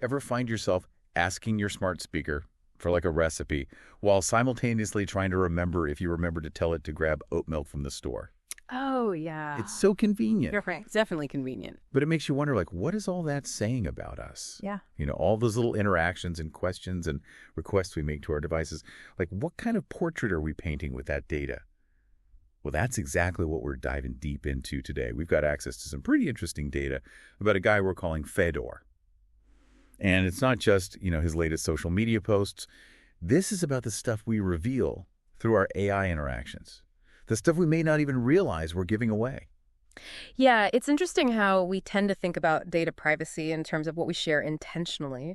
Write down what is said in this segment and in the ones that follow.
Ever find yourself asking your smart speaker for like a recipe while simultaneously trying to remember if you remember to tell it to grab oat milk from the store? Oh, yeah. It's so convenient. You're right. It's definitely convenient. But it makes you wonder, like, what is all that saying about us? Yeah. All those little interactions and questions and requests we make to our devices. Like, what kind of portrait are we painting with that data? Well, that's exactly what we're diving deep into today. We've got access to some pretty interesting data about a guy we're calling Fedor. And it's not just, his latest social media posts. This is about the stuff we reveal through our AI interactions. The stuff we may not even realize we're giving away. Yeah, it's interesting how we tend to think about data privacy in terms of what we share intentionally,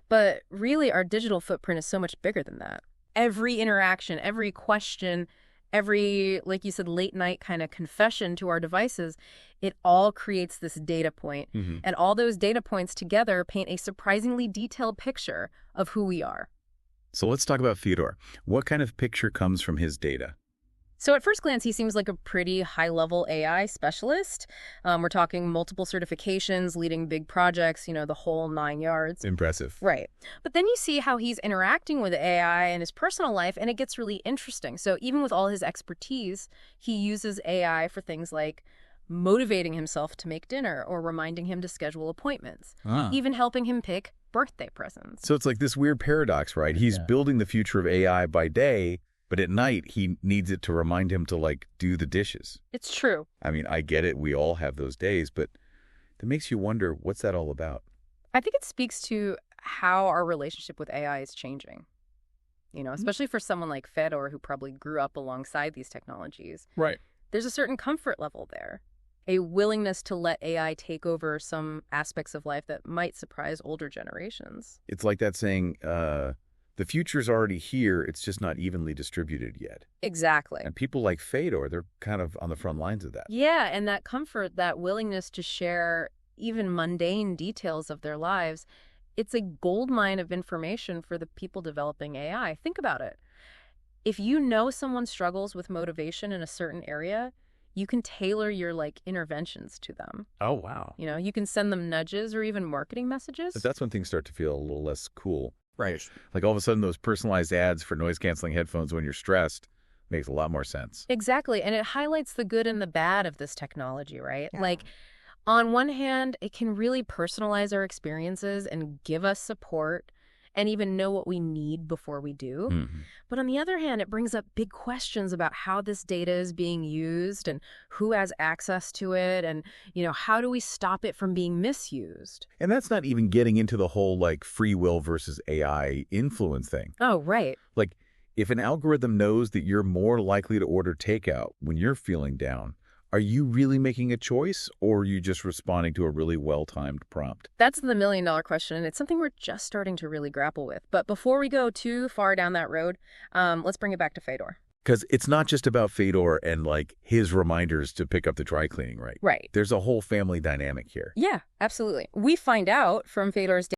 but really our digital footprint is so much bigger than that. Every interaction, every question, every, like you said, late night kind of confession to our devices, it all creates this data point. And all those data points together paint a surprisingly detailed picture of who we are. So let's talk about Fedor. What kind of picture comes from his data? So at first glance, he seems like a pretty high-level AI specialist. We're talking multiple certifications, leading big projects, the whole 9 yards. Impressive. Right. But then you see how he's interacting with AI in his personal life, and it gets really interesting. So even with all his expertise, he uses AI for things like motivating himself to make dinner or reminding him to schedule appointments, even helping him pick birthday presents. So it's like this weird paradox, right? He's building the future of AI by day, but at night, he needs it to remind him to, do the dishes. It's true. I mean, I get it. We all have those days, but that makes you wonder, what's that all about? I think it speaks to how our relationship with AI is changing. Especially for someone like Fedor, who probably grew up alongside these technologies. Right. There's a certain comfort level there, a willingness to let AI take over some aspects of life that might surprise older generations. It's like that saying, the future's already here, it's just not evenly distributed yet. Exactly. And people like Fedor, they're kind of on the front lines of that. Yeah, and that comfort, that willingness to share even mundane details of their lives, it's a goldmine of information for the people developing AI. Think about it. If you know someone struggles with motivation in a certain area, you can tailor your interventions to them. Oh, wow. You can send them nudges or even marketing messages. But that's when things start to feel a little less cool. Right. Like all of a sudden those personalized ads for noise-canceling headphones when you're stressed makes a lot more sense. Exactly. And it highlights the good and the bad of this technology, right? Yeah. On one hand, it can really personalize our experiences and give us support and even know what we need before we do. But on the other hand, it brings up big questions about how this data is being used and who has access to it and, how do we stop it from being misused? And that's not even getting into the whole free will versus AI influence thing. Oh, right. If an algorithm knows that you're more likely to order takeout when you're feeling down, are you really making a choice, or are you just responding to a really well-timed prompt? That's the million-dollar question, and it's something we're just starting to really grapple with. But before we go too far down that road, let's bring it back to Fedor. Because it's not just about Fedor and his reminders to pick up the dry cleaning, right? Right. There's a whole family dynamic here. Yeah, absolutely. We find out from Fedor's